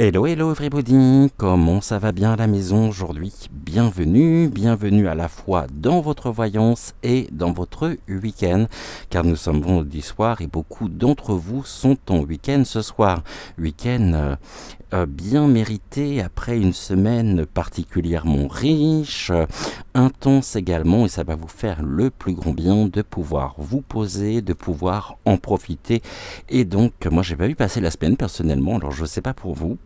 Hello, hello everybody, comment ça va bien à la maison aujourd'hui? Bienvenue à la fois dans votre voyance et dans votre week-end, car nous sommes vendredi soir et beaucoup d'entre vous sont en week-end ce soir. Week-end bien mérité après une semaine particulièrement riche, intense également, et ça va vous faire le plus grand bien de pouvoir vous poser, de pouvoir en profiter. Et donc moi j'ai pas vu passer la semaine personnellement, alors je sais pas pour vous.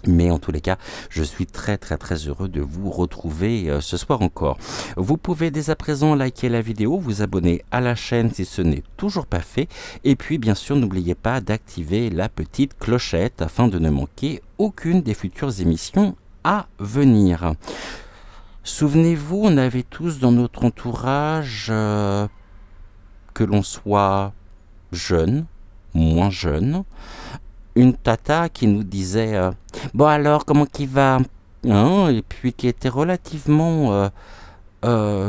Mais en tous les cas, je suis très heureux de vous retrouver ce soir encore. Vous pouvez dès à présent liker la vidéo, vous abonner à la chaîne si ce n'est toujours pas fait. Et puis bien sûr, n'oubliez pas d'activer la petite clochette afin de ne manquer aucune des futures émissions à venir. Souvenez-vous, on avait tous dans notre entourage, que l'on soit jeune, moins jeune, une tata qui nous disait bon alors comment qu'il va, hein, et puis qui était relativement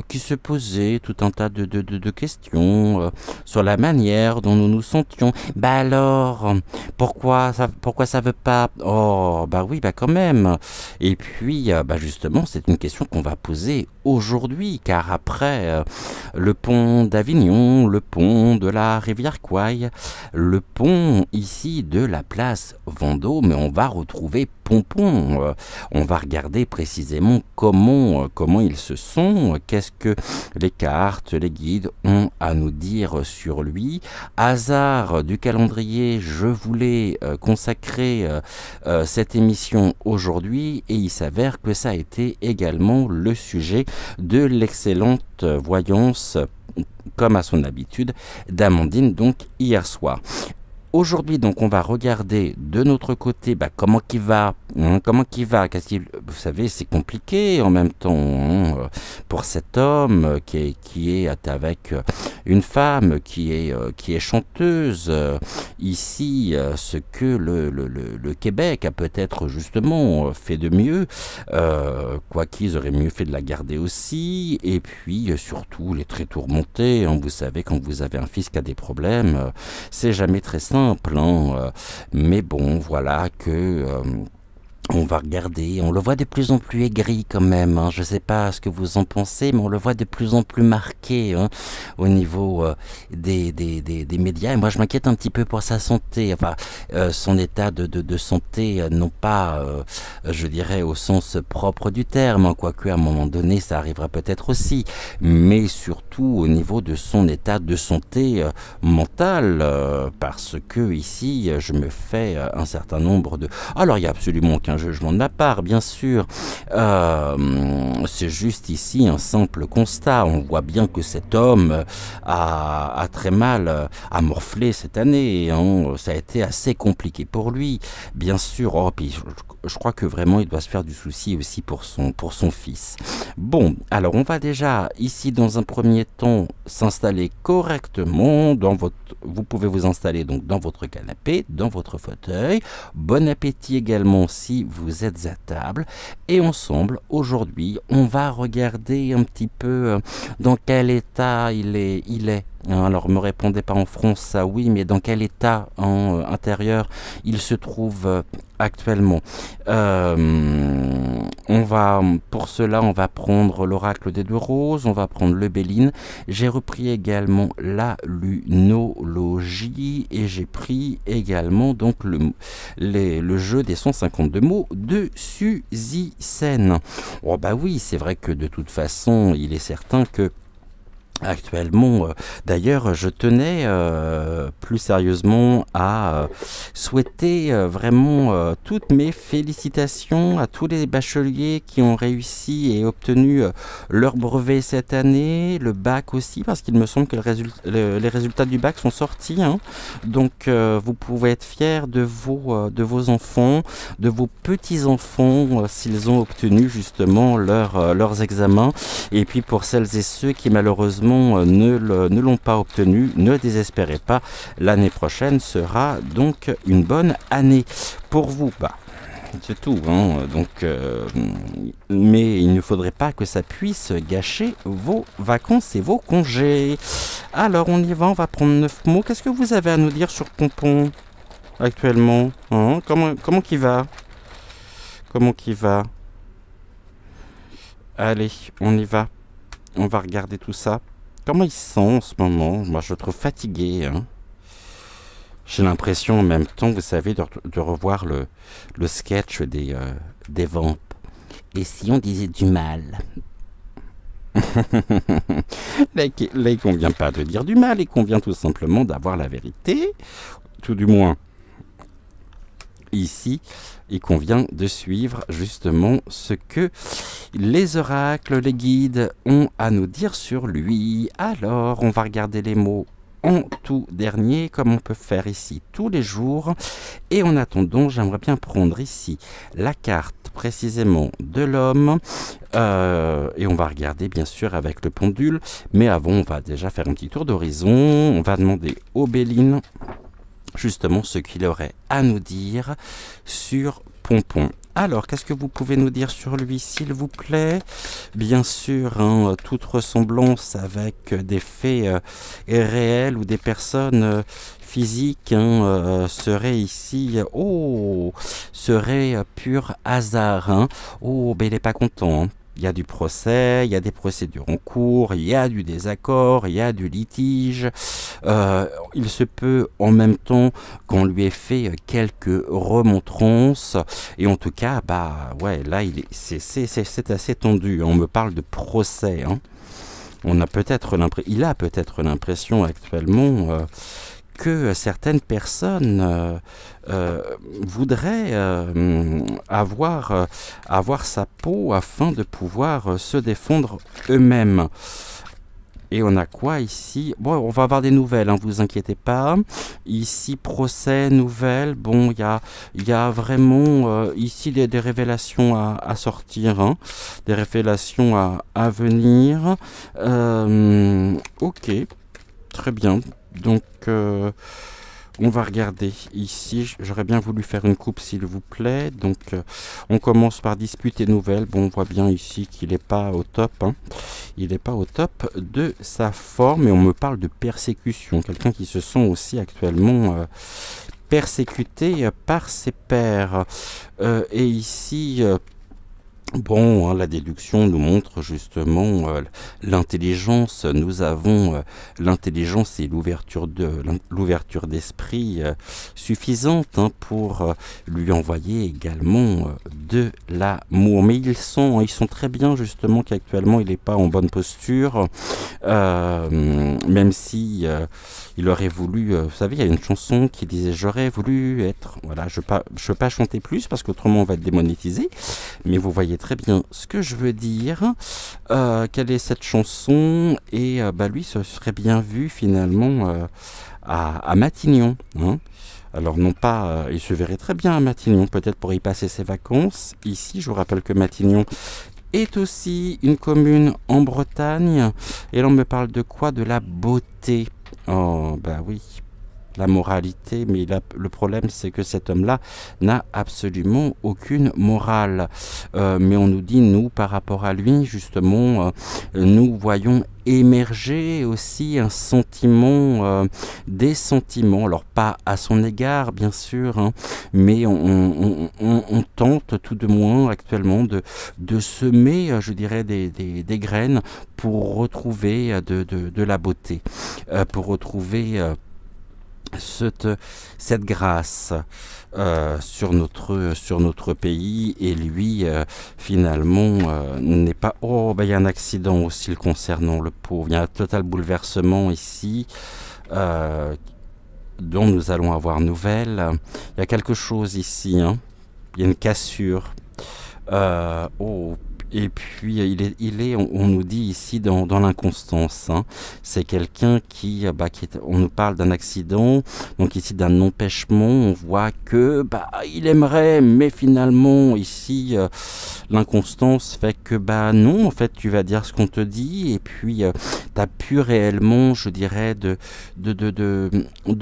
qui se posait tout un tas de questions sur la manière dont nous nous sentions. Bah alors, pourquoi ça veut pas? Oh, bah oui, bah quand même. Et puis, bah justement, c'est une question qu'on va poser aujourd'hui, car après le pont d'Avignon, le pont de la rivière Quoy, le pont ici de la place Vendôme, on va retrouver Pompon. On va regarder précisément comment ils se sont, qu'est-ce que les cartes, les guides ont à nous dire sur lui. Hasard du calendrier, je voulais consacrer cette émission aujourd'hui et il s'avère que ça a été également le sujet de l'excellente voyance, comme à son habitude, d'Amandine donc hier soir. Aujourd'hui, donc, on va regarder de notre côté comment qu'il va, vous savez, c'est compliqué en même temps, hein, pour cet homme qui est avec une femme qui est chanteuse. Ici, ce que le Québec a peut-être justement fait de mieux, quoi qu'ils auraient mieux fait de la garder aussi. Et puis, surtout, les traits tourmentés, hein, vous savez, quand vous avez un fils qui a des problèmes, c'est jamais très simple. Mais bon, voilà que on va regarder, on le voit de plus en plus aigri quand même, hein. Je ne sais pas ce que vous en pensez, mais on le voit de plus en plus marqué, hein, au niveau des médias. Et moi, je m'inquiète un petit peu pour sa santé, enfin, son état de santé, non pas, je dirais, au sens propre du terme, hein, quoique à un moment donné, ça arrivera peut-être aussi, mais surtout au niveau de son état de santé mentale, parce que ici, je me fais un certain nombre de... Alors, il y a absolument aucun jugement de ma part, bien sûr. C'est juste ici un simple constat. On voit bien que cet homme a très mal à morfler cette année, hein. Ça a été assez compliqué pour lui, bien sûr. Oh, puis je crois que vraiment il doit se faire du souci aussi pour son fils. Bon, alors on va déjà ici dans un premier temps s'installer correctement dans votre... Vous pouvez vous installer donc dans votre canapé, dans votre fauteuil. Bon appétit également si vous êtes à table. Et ensemble, aujourd'hui, on va regarder un petit peu dans quel état il est. Alors, me répondez pas en France, ça oui, mais dans quel état intérieur il se trouve actuellement. Pour cela, on va prendre l'oracle des deux roses, on va prendre le Béline. J'ai repris également la lunologie et j'ai pris également donc le jeu des 152 mots de Suzy Sen. Oh bah oui, c'est vrai que de toute façon, il est certain que actuellement, d'ailleurs, je tenais plus sérieusement à souhaiter vraiment toutes mes félicitations à tous les bacheliers qui ont réussi et obtenu leur brevet cette année, le bac aussi, parce qu'il me semble que les résultats du bac sont sortis, hein. Donc, vous pouvez être fiers de vos enfants, de vos petits-enfants, s'ils ont obtenu justement leurs examens. Et puis, pour celles et ceux qui malheureusement ne l'ont pas obtenu, ne désespérez pas, l'année prochaine sera donc une bonne année pour vous. C'est tout, hein. Donc, mais il ne faudrait pas que ça puisse gâcher vos vacances et vos congés. Alors on y va, on va prendre 9 mots. Qu'est-ce que vous avez à nous dire sur Pompon? actuellement, hein? Comment qu'il va? Comment qu'il va? Allez, on y va. On va regarder tout ça. Comment il se sent en ce moment? Moi, je le trouve fatigué, hein. J'ai l'impression en même temps, vous savez, de revoir le sketch des vampes. Et si on disait du mal? Là, il convient pas de dire du mal, il convient tout simplement d'avoir la vérité. Tout du moins, ici, il convient de suivre justement ce que les oracles, les guides ont à nous dire sur lui. Alors, on va regarder les mots en tout dernier, comme on peut faire ici tous les jours. Et en attendant, j'aimerais bien prendre ici la carte précisément de l'homme. Et on va regarder bien sûr avec le pendule. Mais avant, on va déjà faire un petit tour d'horizon. On va demander aux Béline justement ce qu'il aurait à nous dire sur Pompon. Alors, qu'est-ce que vous pouvez nous dire sur lui, s'il vous plaît? Bien sûr, hein, toute ressemblance avec des faits réels ou des personnes physiques serait ici, serait pur hasard. Hein. Oh, ben il n'est pas content. Hein. Il y a du procès, il y a des procédures en cours, il y a du désaccord, il y a du litige. Il se peut en même temps qu'on lui ait fait quelques remontrances. Et en tout cas, bah ouais, là, c'est assez tendu. On me parle de procès. Hein. Il a peut-être l'impression actuellement que certaines personnes voudraient avoir sa peau afin de pouvoir se défendre eux-mêmes. Et on a quoi ici? Bon, on va avoir des nouvelles, hein, vous inquiétez pas. Ici, procès, nouvelles. Bon, il y a vraiment ici des révélations à sortir, hein, des révélations à venir. Ok, très bien. Donc, on va regarder ici. J'aurais bien voulu faire une coupe, s'il vous plaît. Donc, on commence par dispute et nouvelles. Bon, on voit bien ici qu'il n'est pas au top. Hein. Il n'est pas au top de sa forme. Et on me parle de persécution. Quelqu'un qui se sent aussi actuellement persécuté par ses pairs. Et ici... Bon, hein, la déduction nous montre justement l'intelligence. Nous avons l'intelligence et l'ouverture d'esprit suffisante hein, pour lui envoyer également de l'amour. Mais ils sont très bien justement qu'actuellement il n'est pas en bonne posture, même si il aurait voulu. Vous savez, il y a une chanson qui disait j'aurais voulu être. Voilà, je veux pas chanter plus parce qu'autrement on va être démonétisé. Mais vous voyez très bien ce que je veux dire. Quelle est cette chanson? Et lui se serait bien vu finalement à Matignon. Hein. Alors non pas, il se verrait très bien à Matignon, peut-être pour y passer ses vacances. Ici, je vous rappelle que Matignon est aussi une commune en Bretagne. Et là, on me parle de quoi? De la beauté. Oh, bah oui. La moralité, mais le problème c'est que cet homme-là n'a absolument aucune morale. Mais on nous dit, nous, par rapport à lui, justement, nous voyons émerger aussi un sentiment, des sentiments, alors pas à son égard bien sûr, hein, mais on tente tout de moins actuellement de semer, je dirais, des graines pour retrouver de la beauté, pour retrouver... cette grâce sur notre pays et lui finalement n'est pas... Oh, il y a un accident aussi le concernant, le pauvre. Il y a un total bouleversement ici dont nous allons avoir nouvelle. Il y a quelque chose ici, hein. Il y a une cassure. Et puis, on nous dit ici dans l'inconstance. Hein, c'est quelqu'un on nous parle d'un accident, donc ici d'un empêchement. On voit que il aimerait, mais finalement, ici, l'inconstance fait que, non, en fait, tu vas dire ce qu'on te dit, et puis, tu n'as plus réellement, je dirais, de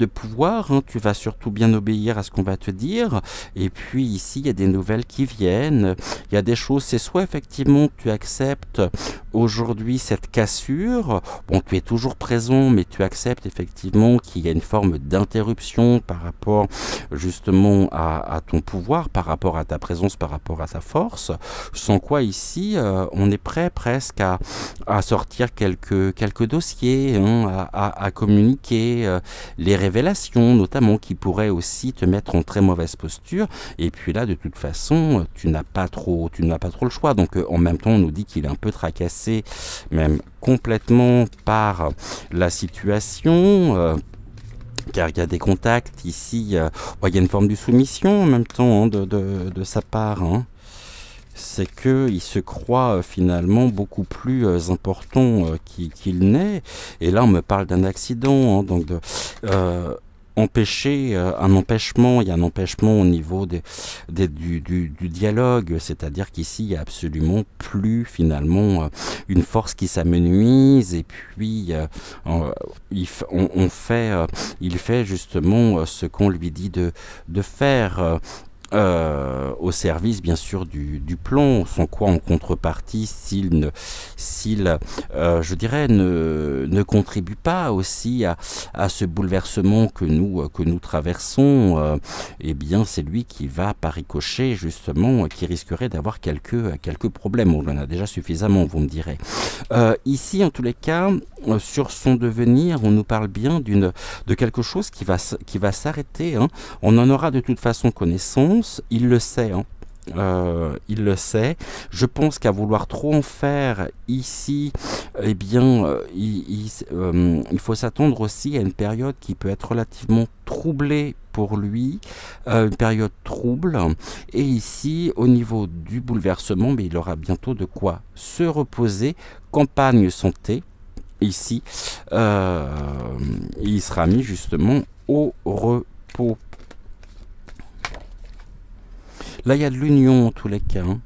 pouvoir. Hein, tu vas surtout bien obéir à ce qu'on va te dire. Et puis, ici, il y a des nouvelles qui viennent. Il y a des choses, c'est soit effectivement tu acceptes aujourd'hui cette cassure. Bon, tu es toujours présent, mais tu acceptes effectivement qu'il y a une forme d'interruption par rapport justement à ton pouvoir, par rapport à ta présence, par rapport à ta force, sans quoi ici on est prêt presque à sortir quelques dossiers, hein, à communiquer les révélations notamment qui pourraient aussi te mettre en très mauvaise posture. Et puis là, de toute façon, tu n'as pas trop le choix. Donc en même temps, on nous dit qu'il est un peu tracassé, même complètement par la situation. Car il y a des contacts ici, il y a une forme de soumission en même temps, hein, de sa part. Hein. C'est qu'il se croit finalement beaucoup plus important qu'il n'est. Et là, on me parle d'un accident, hein, donc empêcher un empêchement, il y a un empêchement au niveau du dialogue, c'est-à-dire qu'ici, il n'y a absolument plus finalement une force qui s'amenuise, et puis il fait justement ce qu'on lui dit de faire. Au service bien sûr du plan, sans quoi en contrepartie je dirais ne contribue pas aussi à ce bouleversement que nous traversons, eh bien c'est lui qui va par ricochet justement, qui risquerait d'avoir quelques problèmes. On en a déjà suffisamment, vous me direz. Ici en tous les cas, sur son devenir, on nous parle bien de quelque chose qui va s'arrêter, hein. On en aura de toute façon connaissance. Il le sait, hein. Il le sait. Je pense qu'à vouloir trop en faire ici, eh bien, il faut s'attendre aussi à une période qui peut être relativement troublée pour lui, une période trouble. Et ici, au niveau du bouleversement, mais il aura bientôt de quoi se reposer. Campagne santé. Ici, il sera mis justement au repos. Là, il y a de l'union en tous les cas. Hein.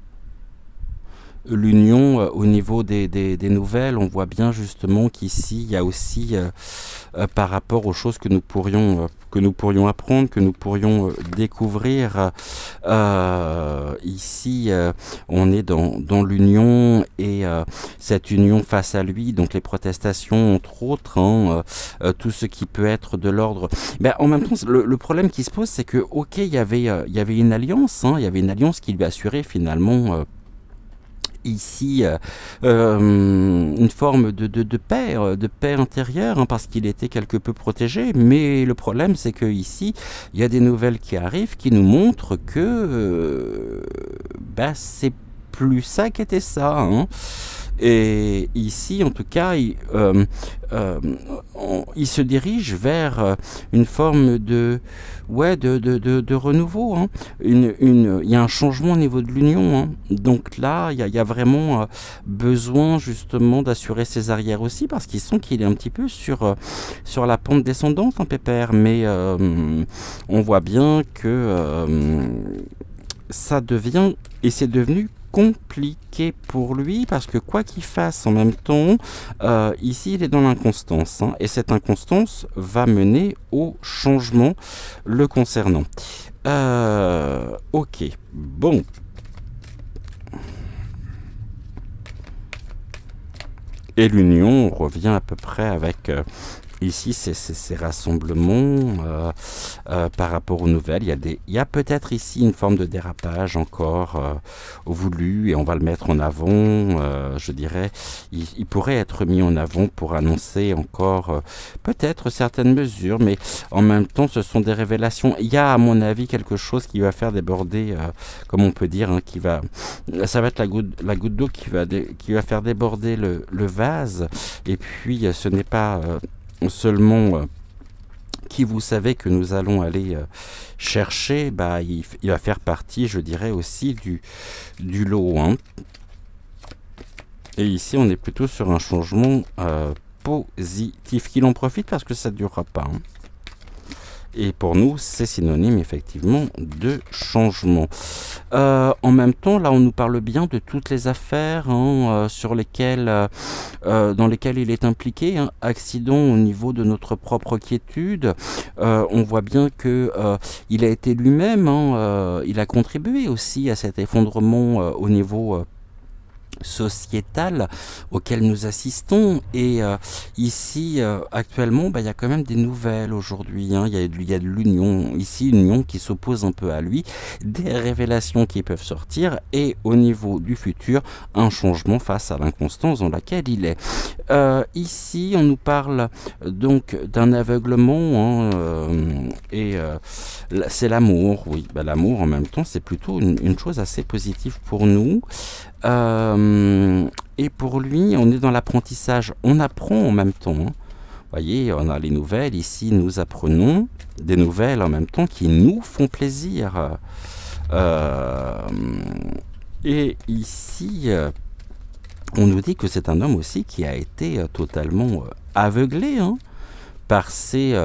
L'union au niveau des nouvelles, on voit bien justement qu'ici, il y a aussi, par rapport aux choses que nous pourrions apprendre, que nous pourrions découvrir, ici, on est dans l'union, et cette union face à lui, donc les protestations, entre autres, hein, tout ce qui peut être de l'ordre. Ben, en même temps, le problème qui se pose, c'est que, ok, il y avait une alliance, hein, il y avait une alliance qui lui assurait finalement... ici une forme de paix intérieure, hein, parce qu'il était quelque peu protégé, mais le problème c'est que ici il y a des nouvelles qui arrivent qui nous montrent que c'est plus ça qu'était ça, hein. Et ici, en tout cas, il se dirige vers une forme de renouveau. Hein. Il y a un changement au niveau de l'union. Hein. Donc là, il y a vraiment besoin justement d'assurer ses arrières aussi, parce qu'ils sont qu'il est un petit peu sur la pente descendante, hein, Pépère. Mais on voit bien que ça devient, et c'est devenu compliqué pour lui, parce que quoi qu'il fasse en même temps, ici il est dans l'inconstance, hein, et cette inconstance va mener au changement le concernant. Ok, bon. Et l'union revient à peu près avec... ici, ces rassemblements par rapport aux nouvelles. Il y a peut-être ici une forme de dérapage encore voulu, et on va le mettre en avant. Je dirais, il pourrait être mis en avant pour annoncer encore peut-être certaines mesures, mais en même temps, ce sont des révélations. Il y a, à mon avis, quelque chose qui va faire déborder, comme on peut dire, hein, ça va être la goutte d'eau qui va faire déborder le vase. Et puis, ce n'est pas... seulement qui vous savez que nous allons aller chercher, il va faire partie, je dirais, aussi du lot. Hein. Et ici, on est plutôt sur un changement positif. Qu'il en profite, parce que ça ne durera pas. Hein. Et pour nous, c'est synonyme effectivement de changement. En même temps, là, on nous parle bien de toutes les affaires, hein, dans lesquelles il est impliqué. Hein. Accident au niveau de notre propre quiétude. On voit bien que il a été lui-même, hein, il a contribué aussi à cet effondrement au niveau sociétale auquel nous assistons et ici actuellement il y a quand même des nouvelles aujourd'hui, hein. Il y a de l'union ici, une union qui s'oppose un peu à lui, des révélations qui peuvent sortir et au niveau du futur un changement face à l'inconstance dans laquelle il est. Ici on nous parle donc d'un aveuglement, hein, et c'est l'amour, oui, l'amour en même temps c'est plutôt une chose assez positive pour nous. Et pour lui, on est dans l'apprentissage. On apprend en même temps, hein. Vous voyez, on a les nouvelles. Ici, nous apprenons des nouvelles en même temps qui nous font plaisir. Euh, et ici, on nous dit que c'est un homme aussi qui a été totalement aveuglé, hein, par ses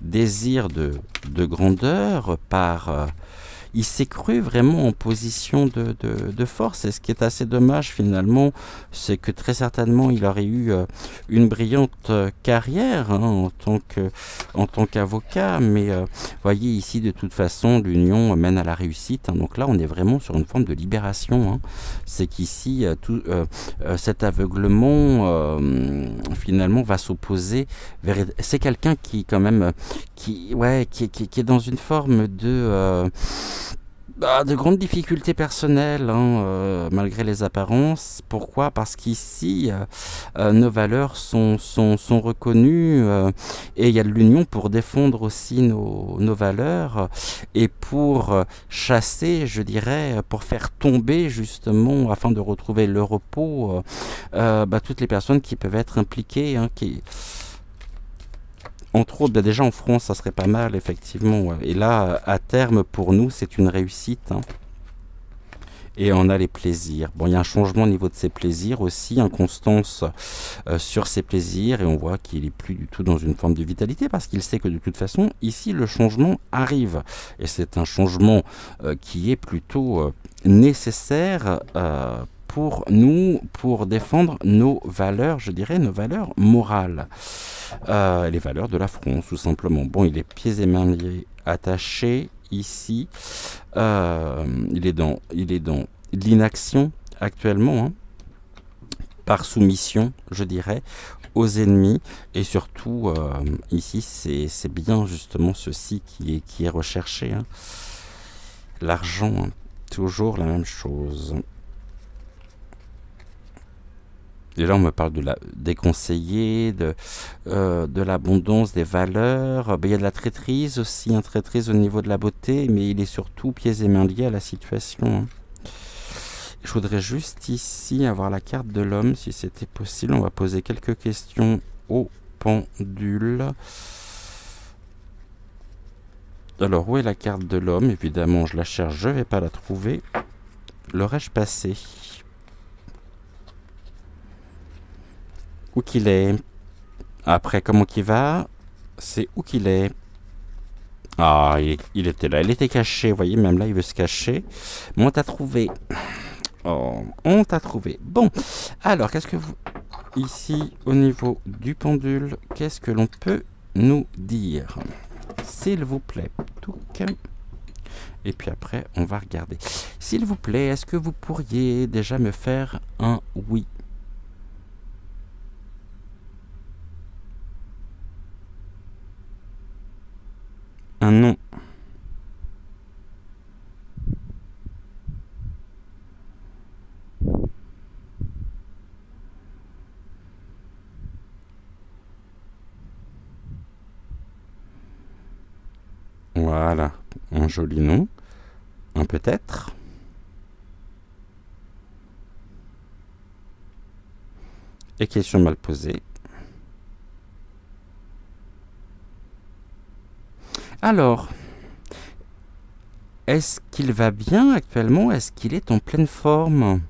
désirs de grandeur, par il s'est cru vraiment en position de force. Et ce qui est assez dommage finalement, c'est que très certainement il aurait eu une brillante carrière, hein, en tant qu'avocat. Mais voyez ici de toute façon l'union mène à la réussite, hein. Donc là on est vraiment sur une forme de libération, hein. C'est qu'ici cet aveuglement finalement va s'opposer vers... C'est quelqu'un qui quand même qui est dans une forme de grandes difficultés personnelles, hein, malgré les apparences. Pourquoi? Parce qu'ici, nos valeurs sont reconnues, et il y a de l'union pour défendre aussi nos valeurs et pour chasser, je dirais, pour faire tomber justement, afin de retrouver le repos, toutes les personnes qui peuvent être impliquées, hein, entre autres, déjà en France, ça serait pas mal, effectivement. Et là, à terme, pour nous, c'est une réussite, hein. Et on a les plaisirs. Bon, il y a un changement au niveau de ses plaisirs aussi, inconstance sur ses plaisirs, et on voit qu'il est plus du tout dans une forme de vitalité, parce qu'il sait que de toute façon, ici, le changement arrive. Et c'est un changement qui est plutôt nécessaire pour nous, pour défendre nos valeurs, je dirais, nos valeurs morales. Les valeurs de la France, tout simplement. Bon, il est pieds et mains liés, attaché ici. Il est dans l'inaction actuellement, hein, par soumission, je dirais, aux ennemis. Et surtout, ici, c'est bien justement ceci qui est recherché, hein. L'argent, hein, toujours la même chose. Et là, on me parle des conseillers, de l'abondance, des valeurs. Il y a de la traîtrise aussi, une traîtrise au niveau de la beauté, mais il est surtout pieds et mains liés à la situation, hein. Je voudrais juste ici avoir la carte de l'homme, si c'était possible. On va poser quelques questions au pendule. Alors, où est la carte de l'homme? Évidemment, je la cherche, je ne vais pas la trouver. L'aurais-je passé? Où qu'il est? Après, comment qu'il va? C'est où qu'il est? Ah, il était là. Il était caché. Vous voyez, même là, il veut se cacher. Mais on t'a trouvé. Oh, on t'a trouvé. Bon, alors, qu'est-ce que vous... Ici, au niveau du pendule, qu'est-ce que l'on peut nous dire? S'il vous plaît. Touc. Et puis après, on va regarder. S'il vous plaît, est-ce que vous pourriez déjà me faire un oui? Un non. Voilà, un joli nom. Un peut-être. Et question mal posée. Alors, est-ce qu'il va bien actuellement? Est-ce qu'il est en pleine forme?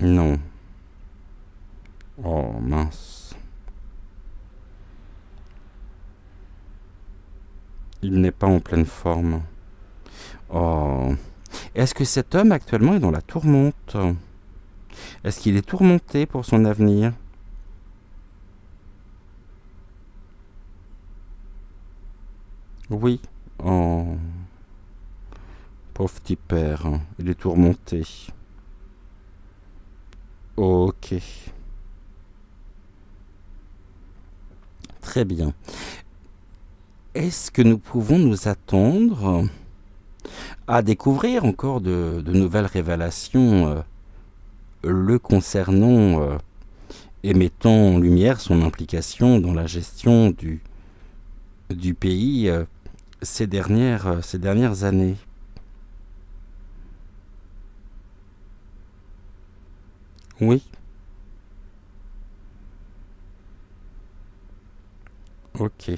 Non. Oh mince. Il n'est pas en pleine forme. Oh. Est-ce que cet homme actuellement est dans la tourmente? Est-ce qu'il est tourmenté pour son avenir? Oui. Oh. Pauvre petit père, hein. Il est tourmenté. Ok. Très bien. Est-ce que nous pouvons nous attendre à découvrir encore de nouvelles révélations le concernant et mettant en lumière son implication dans la gestion du pays ces dernières années? Oui, ok.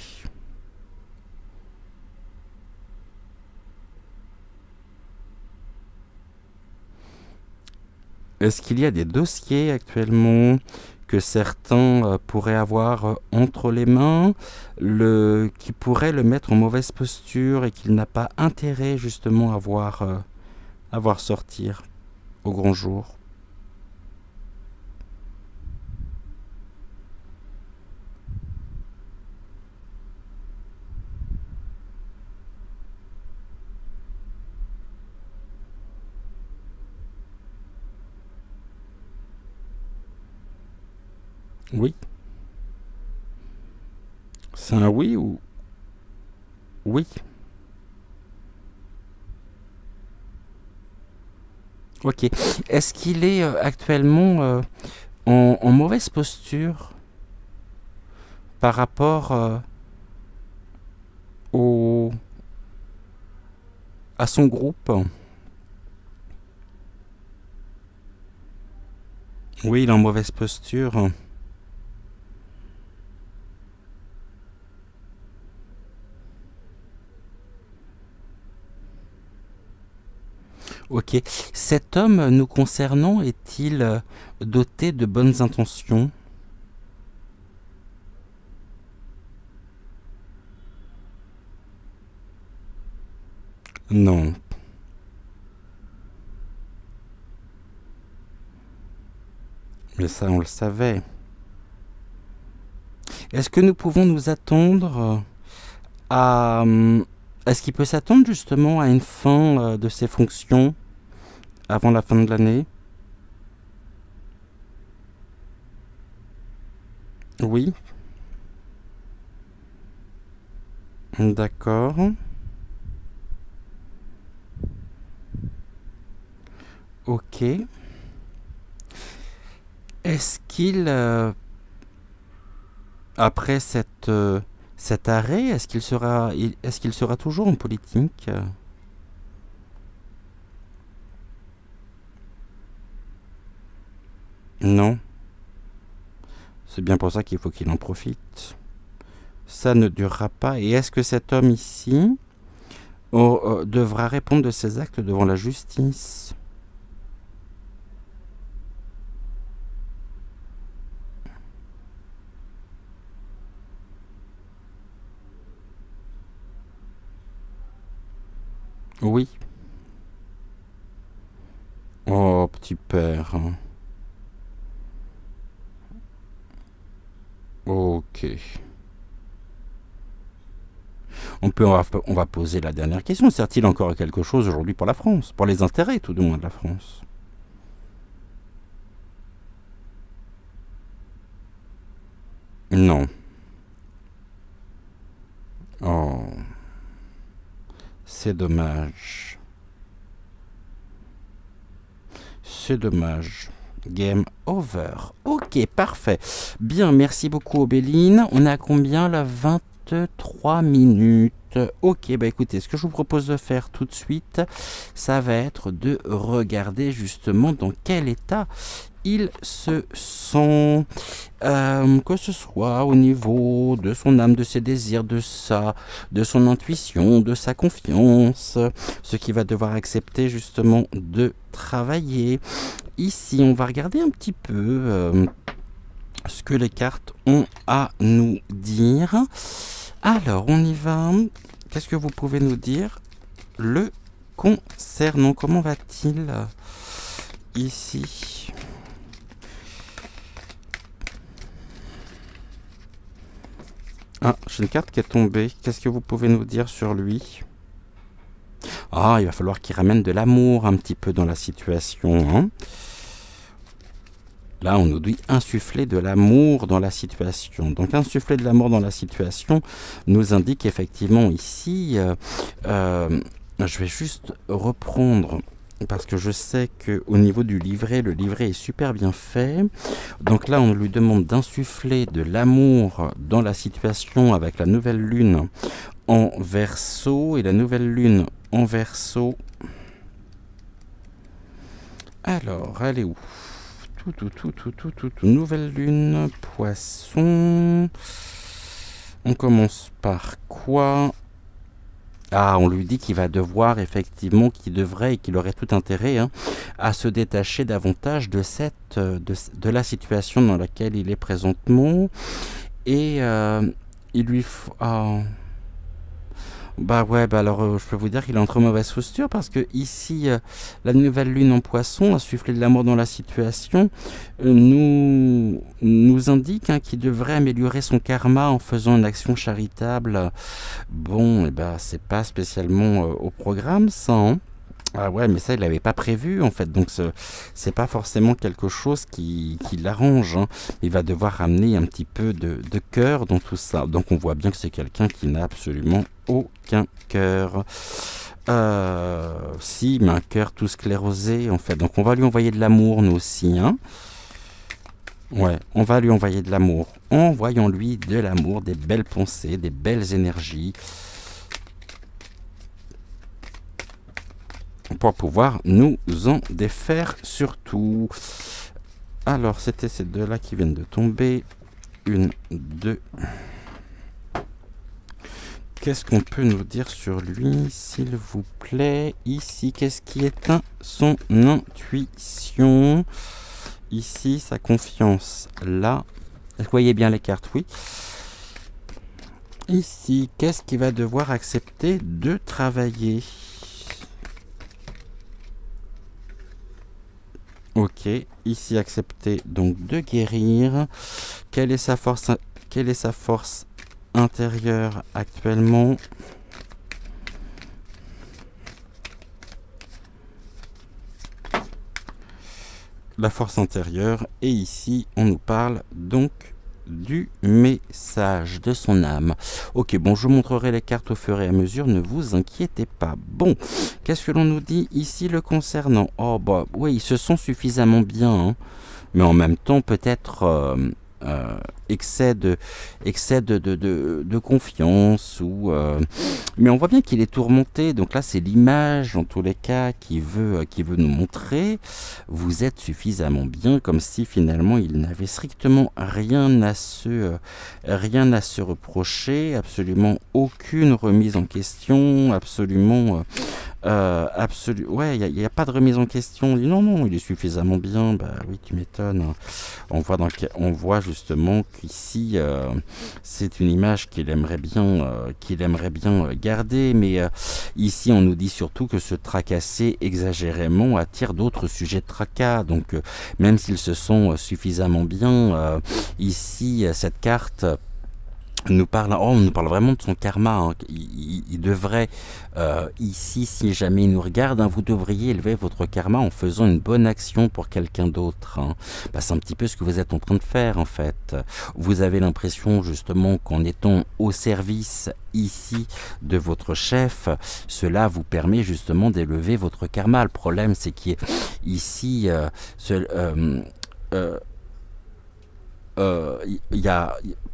Est-ce qu'il y a des dossiers actuellement que certains pourraient avoir entre les mains, qui pourraient le mettre en mauvaise posture et qu'il n'a pas intérêt justement à voir sortir au grand jour? Oui, c'est un oui ou oui? Ok. Est-ce qu'il est actuellement en mauvaise posture par rapport au, à son groupe? Oui, il est en mauvaise posture. Ok. Cet homme nous concernant est-il doté de bonnes intentions? Non. Mais ça, on le savait. Est-ce que nous pouvons nous attendre à... Est-ce qu'il peut s'attendre justement à une fin de ses fonctions avant la fin de l'année? Oui. D'accord. Ok. Est-ce qu'il, après cet arrêt, est-ce qu'il sera toujours en politique? Non. C'est bien pour ça qu'il faut qu'il en profite. Ça ne durera pas. Et est-ce que cet homme ici devra répondre de ses actes devant la justice? Oui. Oh, petit père. Ok. On va poser la dernière question. Sert-il encore à quelque chose aujourd'hui pour la France? Pour les intérêts, tout du moins, de la France? Non. Oh, c'est dommage. C'est dommage. Game over. Ok, parfait. Bien, merci beaucoup Obéline. On est à combien là? 23 minutes. Ok, bah écoutez, ce que je vous propose de faire tout de suite, ça va être de regarder justement dans quel état il se sent, que ce soit au niveau de son âme, de ses désirs, de son intuition, de sa confiance, ce qu'il va devoir accepter justement de travailler. Ici, on va regarder un petit peu ce que les cartes ont à nous dire. Alors, on y va. Qu'est-ce que vous pouvez nous dire le concernant? Comment va-t-il ici? Ah, j'ai une carte qui est tombée. Qu'est-ce que vous pouvez nous dire sur lui? Ah, il va falloir qu'il ramène de l'amour un petit peu dans la situation, hein. Là, on nous dit insuffler de l'amour dans la situation. Donc, insuffler de l'amour dans la situation nous indique effectivement ici, je vais juste reprendre, parce que je sais qu'au niveau du livret, le livret est super bien fait. Donc là, on lui demande d'insuffler de l'amour dans la situation avec la nouvelle lune en Verseau. Et la nouvelle lune en Verseau, alors, elle est où? Nouvelle lune, Poisson. On commence par quoi? Ah, on lui dit qu'il va devoir, effectivement, qu'il devrait et qu'il aurait tout intérêt, hein, à se détacher davantage de de la situation dans laquelle il est présentement. Et il lui faut... Ah. Bah ouais, bah alors je peux vous dire qu'il est entre mauvaise posture parce que ici, la nouvelle lune en Poisson, a soufflé de l'amour dans la situation, nous indique, hein, qu'il devrait améliorer son karma en faisant une action charitable. Bon, et bah c'est pas spécialement au programme ça, hein. Ah ouais, mais ça, il l'avait pas prévu, en fait. Donc, c'est pas forcément quelque chose qui l'arrange, hein. Il va devoir ramener un petit peu de cœur dans tout ça. Donc, on voit bien que c'est quelqu'un qui n'a absolument aucun cœur. Si, mais un cœur tout sclérosé, en fait. Donc, on va lui envoyer de l'amour, nous aussi, hein. Ouais, on va lui envoyer de l'amour. Envoyons-lui de l'amour, des belles pensées, des belles énergies, pour pouvoir nous en défaire surtout. Alors, c'était ces deux-là qui viennent de tomber. Une, deux. Qu'est-ce qu'on peut nous dire sur lui, s'il vous plaît? Ici, qu'est-ce qui éteint son intuition? Ici, sa confiance. Là, vous voyez bien les cartes? Oui. Ici, qu'est-ce qu'il va devoir accepter de travailler? Ok, ici accepter donc de guérir. Quelle est sa force intérieure actuellement? La force intérieure. Et ici, on nous parle donc du message de son âme. Ok, bon, je vous montrerai les cartes au fur et à mesure, ne vous inquiétez pas. Bon, qu'est-ce que l'on nous dit ici le concernant? Oh bah oui, ils se sent suffisamment bien, hein, mais en même temps peut-être excès de confiance, ou mais on voit bien qu'il est tourmenté. Donc là, c'est l'image en tous les cas qui veut nous montrer: vous êtes suffisamment bien, comme si finalement il n'avait strictement rien à se reprocher, absolument aucune remise en question, absolument ouais, il n'y a pas de remise en question. On dit non, il est suffisamment bien. Bah oui, tu m'étonnes. On voit justement qu'ici, c'est une image qu'il aimerait bien garder. Mais ici, on nous dit surtout que se tracasser exagérément attire d'autres sujets de tracas. Donc, même s'ils se sont suffisamment bien, ici, cette carte nous parle, on nous parle vraiment de son karma, hein. Il devrait, ici, si jamais il nous regarde, hein, vous devriez élever votre karma en faisant une bonne action pour quelqu'un d'autre, hein. Bah, c'est un petit peu ce que vous êtes en train de faire, en fait. Vous avez l'impression justement qu'en étant au service ici de votre chef, cela vous permet justement d'élever votre karma. Le problème, c'est qu'ici,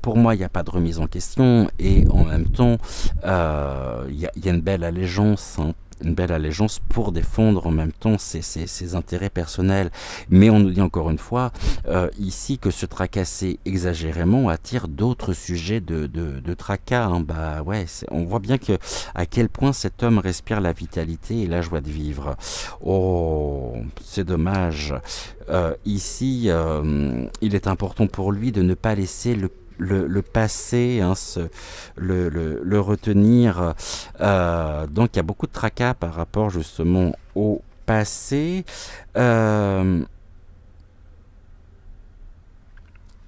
pour moi, il n'y a pas de remise en question, et en même temps, il y a une belle allégeance, hein, une belle allégeance pour défendre en même temps ses intérêts personnels. Mais on nous dit encore une fois, ici, que se tracasser exagérément attire d'autres sujets de tracas, hein. Bah ouais, on voit bien à quel point cet homme respire la vitalité et la joie de vivre. Oh, c'est dommage. Ici, il est important pour lui de ne pas laisser le passé, hein, le retenir. Donc il y a beaucoup de tracas par rapport justement au passé.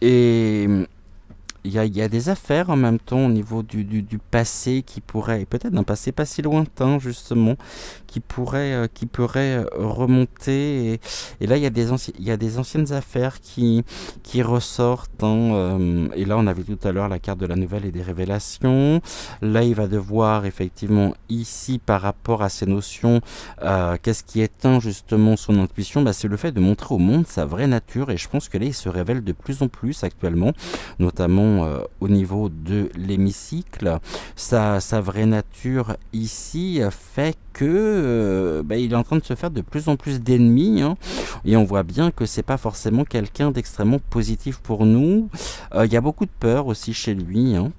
Et il y a des affaires en même temps au niveau du passé qui pourrait, peut-être d'un passé pas si lointain justement, qui pourrait remonter. Et là, il y a des anciennes affaires qui ressortent, hein, et là, on avait tout à l'heure la carte de la nouvelle et des révélations. Là, il va devoir effectivement ici, par rapport à ces notions, qu'est-ce qui éteint justement son intuition, bah, c'est le fait de montrer au monde sa vraie nature. Et je pense que là, il se révèle de plus en plus actuellement, notamment au niveau de l'hémicycle. Sa vraie nature ici fait que bah, il est en train de se faire de plus en plus d'ennemis, hein, et on voit bien que c'est pas forcément quelqu'un d'extrêmement positif pour nous. Il y a beaucoup de peur aussi chez lui, hein,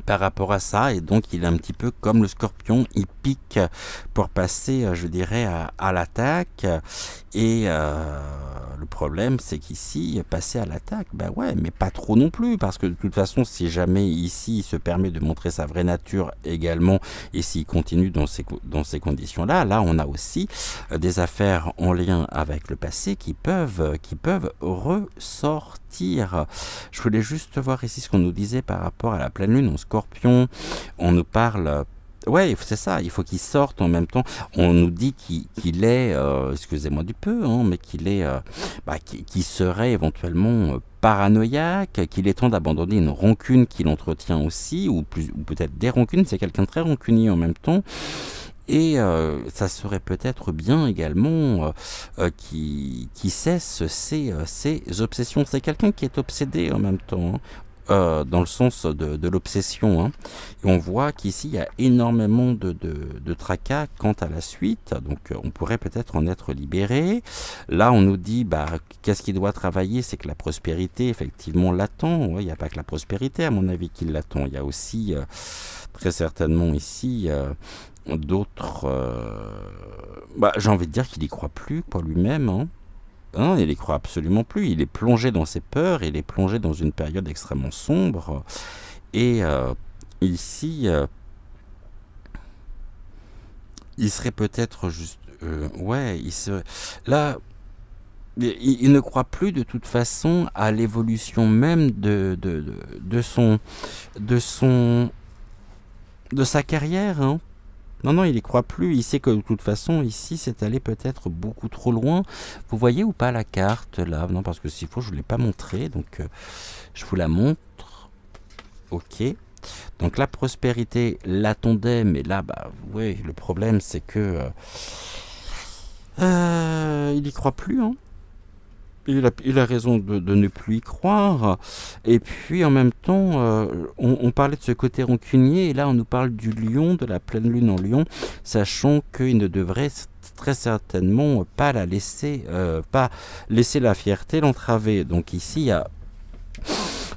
par rapport à ça, et donc il est un petit peu comme le scorpion, il pique pour passer, je dirais, à l'attaque. Et le problème, c'est qu'ici, passer à l'attaque, bah ouais, mais pas trop non plus, parce que de toute façon, si jamais ici il se permet de montrer sa vraie nature également, et s'il continue dans ces conditions-là, là on a aussi des affaires en lien avec le passé qui peuvent ressortir. Je voulais juste voir ici ce qu'on nous disait par rapport à la pleine lune en scorpion. On nous parle... Ouais, c'est ça, il faut qu'il sorte en même temps. On nous dit qu'il est, excusez-moi du peu, hein, mais qu'il serait éventuellement paranoïaque, qu'il est temps d'abandonner une rancune qu'il entretient aussi, ou peut-être des rancunes, c'est quelqu'un de très rancunier en même temps. Et ça serait peut-être bien également qui cesse ses obsessions. C'est quelqu'un qui est obsédé en même temps, hein, dans le sens de l'obsession, hein. Et on voit qu'ici, il y a énormément de tracas quant à la suite. Donc, on pourrait peut-être en être libéré. Là, on nous dit, bah, qu'est-ce qu'il doit travailler? C'est que la prospérité, effectivement, l'attend. Ouais, il n'y a pas que la prospérité, à mon avis, qui l'attend. Il y a aussi, très certainement ici... d'autres, bah, j'ai envie de dire qu'il y croit plus, quoi, lui-même, hein. Hein, il y croit absolument plus. Il est plongé dans ses peurs, il est plongé dans une période extrêmement sombre. Et ici, il serait peut-être juste, ouais, là, il ne croit plus de toute façon à l'évolution même de son, de sa carrière, hein. Non, non, il y croit plus. Il sait que de toute façon, ici, c'est allé peut-être beaucoup trop loin. Vous voyez ou pas la carte, là? Non, parce que s'il faut, je ne vous l'ai pas montré. Donc, je vous la montre. Ok. Donc, la prospérité l'attendait. Mais là, bah, oui, le problème, c'est que... il y croit plus, hein. Il a raison de ne plus y croire. Et puis en même temps, on parlait de ce côté rancunier, et là on nous parle du lion, de la pleine lune en lion, sachant qu'il ne devrait très certainement pas pas laisser la fierté l'entraver. Donc ici, il y a...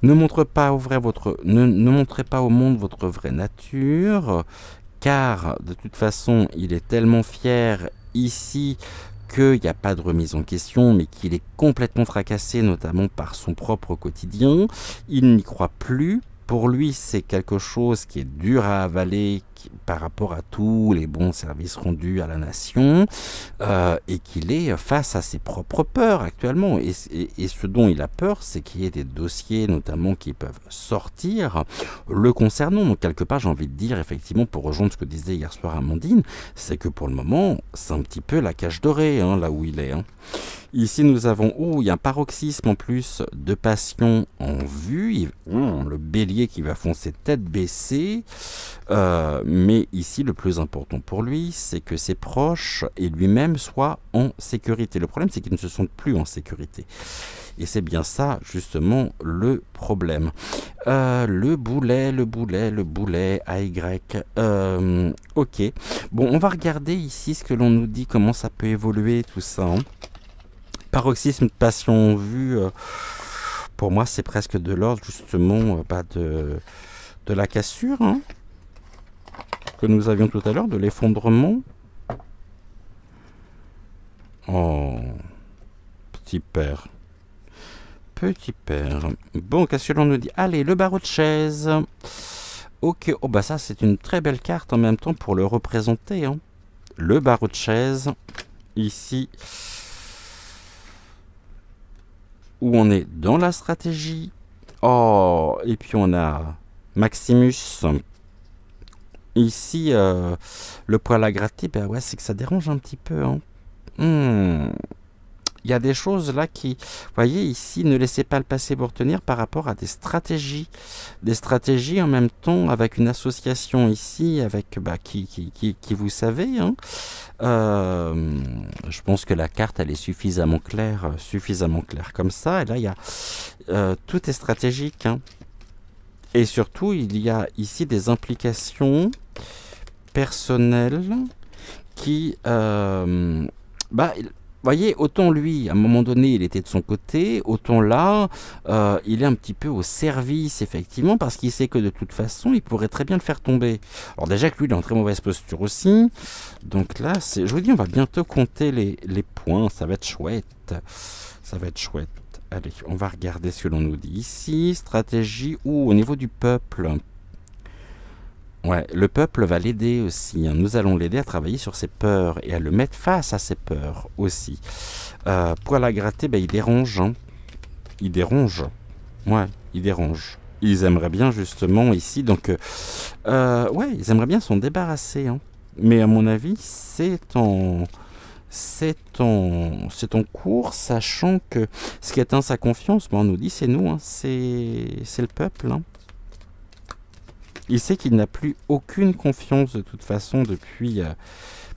Ne montrez pas au monde votre vraie nature, car de toute façon, il est tellement fier ici qu'il n'y a pas de remise en question, mais qu'il est complètement tracassé, notamment par son propre quotidien. Il n'y croit plus. Pour lui, c'est quelque chose qui est dur à avaler par rapport à tous les bons services rendus à la nation, et qu'il est face à ses propres peurs actuellement. Et ce dont il a peur, c'est qu'il y ait des dossiers notamment qui peuvent sortir le concernant. Donc quelque part, j'ai envie de dire, effectivement, pour rejoindre ce que disait hier soir Amandine, c'est que pour le moment, c'est un petit peu la cage dorée, hein, là où il est, hein. Ici, nous avons, il y a un paroxysme en plus de passion en vue. Le bélier qui va foncer tête baissée. Mais ici, le plus important pour lui, c'est que ses proches et lui-même soient en sécurité. Le problème, c'est qu'ils ne se sentent plus en sécurité. Et c'est bien ça, justement, le problème. Le boulet, AY. Ok. Bon, on va regarder ici ce que l'on nous dit, comment ça peut évoluer, tout ça, hein. Paroxysme de passion en vue, pour moi, c'est presque de l'ordre, justement, de la cassure, hein, que nous avions tout à l'heure, de l'effondrement. Oh, petit père. Petit père. Bon, qu'est-ce que l'on nous dit? Allez, le barreau de chaise. Ok, oh bah ça, c'est une très belle carte en même temps pour le représenter, hein. Le barreau de chaise, ici... où on est dans la stratégie, Oh, et puis on a Maximus. Ici, le poil à gratter, ben ouais, c'est que ça dérange un petit peu, hein. Hmm. Il y a des choses là qui, vous voyez ici, ne laissez pas le passé vous retenir par rapport à des stratégies en même temps avec une association ici, avec bah, qui vous savez, hein. Je pense que la carte elle est suffisamment claire comme ça. Et là il y a tout est stratégique, hein. Et surtout il y a ici des implications personnelles qui, bah, voyez, autant lui, à un moment donné, il était de son côté, autant là, il est un petit peu au service, effectivement, parce qu'il sait que de toute façon, il pourrait très bien le faire tomber. Alors déjà que lui, il est en très mauvaise posture aussi. Donc là, je vous dis, on va bientôt compter les points. Ça va être chouette. Ça va être chouette. Allez, on va regarder ce que l'on nous dit ici. Stratégie, ou au niveau du peuple. Ouais, le peuple va l'aider aussi, hein. Nous allons l'aider à travailler sur ses peurs et à le mettre face à ses peurs aussi. Poil à gratter, ben, il dérange, hein. Il dérange. Ouais, il dérange. Ils aimeraient bien justement ici, donc ouais, ils aimeraient bien s'en débarrasser, hein. Mais à mon avis, c'est en cours, sachant que ce qui atteint sa confiance, ben, on nous dit c'est nous, hein, c'est le peuple, hein. Il sait qu'il n'a plus aucune confiance de toute façon depuis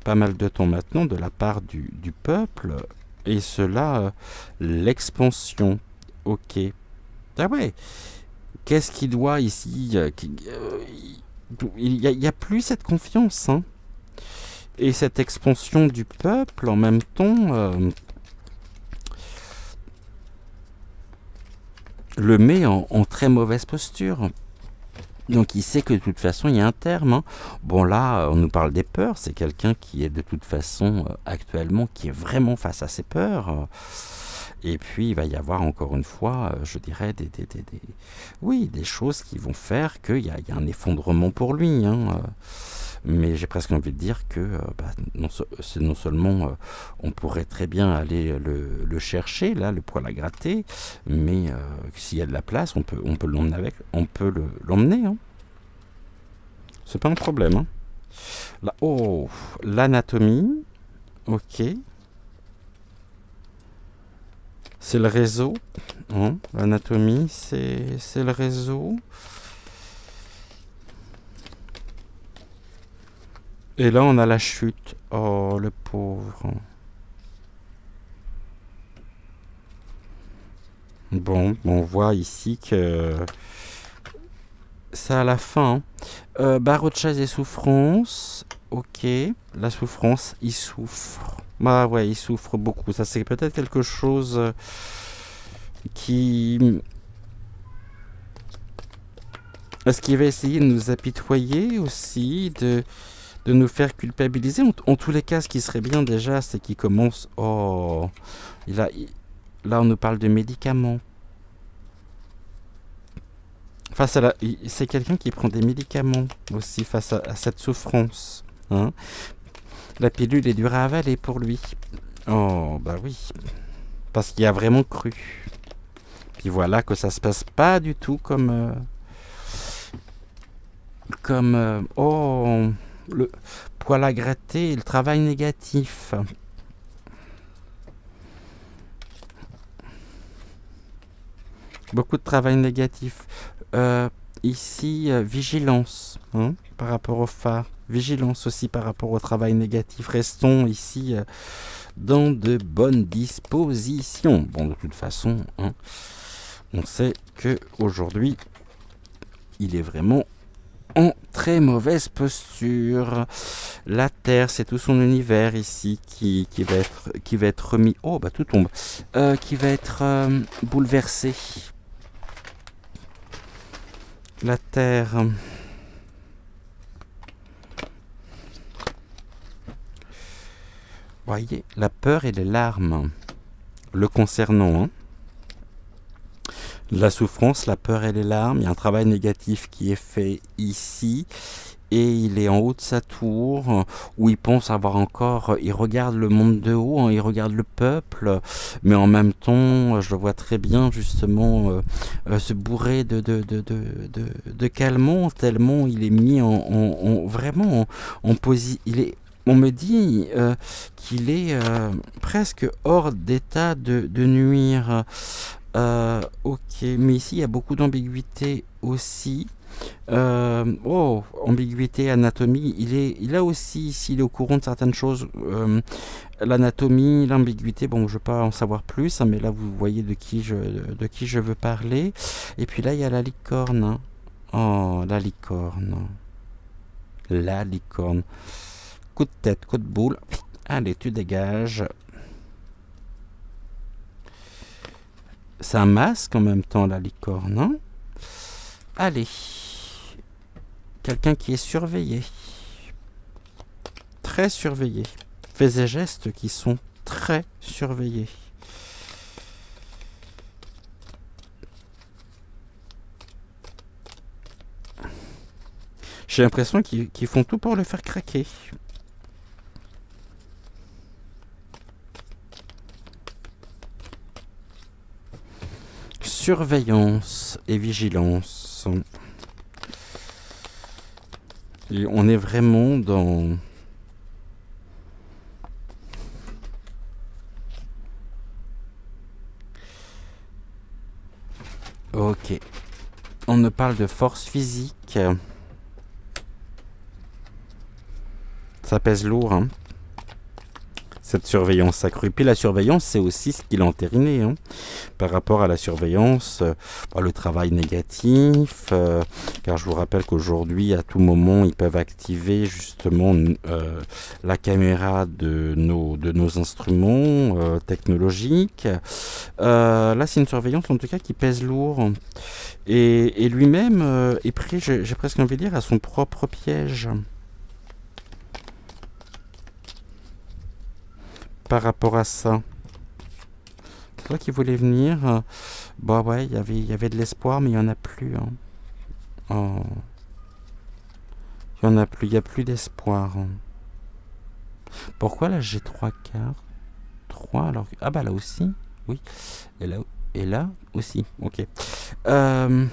pas mal de temps maintenant de la part du peuple. Et cela, l'expansion. Ok. Ah ouais. Qu'est-ce qu'il doit ici il n'y a plus cette confiance, hein. Et cette expansion du peuple, en même temps, le met en très mauvaise posture. Donc il sait que de toute façon il y a un terme, hein. Bon là on nous parle des peurs, c'est quelqu'un qui est de toute façon actuellement qui est vraiment face à ses peurs. Et puis il va y avoir encore une fois, je dirais, oui, des choses qui vont faire qu'il y a un effondrement pour lui, hein. Mais j'ai presque envie de dire que non seulement on pourrait très bien aller le chercher, là, le poil à gratter, mais s'il y a de la place, on peut l'emmener l'emmener, hein. C'est pas un problème, hein. Là, oh, l'anatomie, ok. C'est le réseau, hein. L'anatomie, c'est le réseau. Et là, on a la chute. Oh, le pauvre. Bon, on voit ici que c'est à la fin, hein. Barreau de chaise et souffrance. Ok. La souffrance, il souffre. Bah ouais, il souffre beaucoup. Ça, c'est peut-être quelque chose qui... Est-ce qu'il va essayer de nous apitoyer aussi, de nous faire culpabiliser? En tous les cas, ce qui serait bien déjà, c'est qu'il commence... Oh, là, on nous parle de médicaments. C'est quelqu'un qui prend des médicaments aussi face à cette souffrance, hein. La pilule est dure à avaler pour lui. Oh, bah oui. Parce qu'il a vraiment cru. Puis voilà que ça se passe pas du tout comme... oh... Le poil à gratter, le travail négatif. Beaucoup de travail négatif. Ici, vigilance, hein, par rapport au phare. Vigilance aussi par rapport au travail négatif. Restons ici dans de bonnes dispositions. Bon, de toute façon, hein, on sait que aujourd'hui, il est vraiment en très mauvaise posture. La Terre, c'est tout son univers ici qui va être remis. Oh, bah tout tombe. Qui va être bouleversé. La Terre. Voyez, la peur et les larmes le concernant, hein. La souffrance, la peur et les larmes, il y a un travail négatif qui est fait ici. et il est en haut de sa tour, où il pense avoir encore, il regarde le monde de haut, hein, il regarde le peuple, mais en même temps, je le vois très bien justement se bourrer de calmant, tellement il est mis vraiment il est, on me dit qu'il est presque hors d'état de nuire. Ok, mais ici il y a beaucoup d'ambiguïté aussi. Ambiguïté, anatomie, il a aussi, s'il est au courant de certaines choses, l'anatomie, l'ambiguïté, bon, je ne veux pas en savoir plus, hein, mais là, vous voyez de qui je veux parler. Et puis là, il y a la licorne. Hein. Oh, la licorne. La licorne. Coup de tête, coup de boule. Allez, tu dégages. C'est un masque en même temps, la licorne. Hein. Allez. Quelqu'un qui est surveillé. Très surveillé. Fait des gestes qui sont très surveillés. J'ai l'impression qu'ils font tout pour le faire craquer. Surveillance et vigilance. Et on est vraiment dans... Ok. On ne parle de force physique. Ça pèse lourd, hein. Cette surveillance accrue. Puis la surveillance, c'est aussi ce qu'il a entériné. Hein. Par rapport à la surveillance, le travail négatif, car je vous rappelle qu'aujourd'hui, à tout moment, ils peuvent activer justement la caméra de nos instruments technologiques. Là, c'est une surveillance, en tout cas, qui pèse lourd. Et lui-même est pris, j'ai presque envie de dire, à son propre piège. Par rapport à ça. C'est toi qui voulais venir. Bah ouais, il y avait de l'espoir, mais il n'y en a plus. Hein. Oh. Il n'y en a plus, il n'y a plus d'espoir. Hein. Pourquoi là j'ai 3 cartes 3 alors... Ah bah là aussi. Oui. Et là aussi. Ok. Il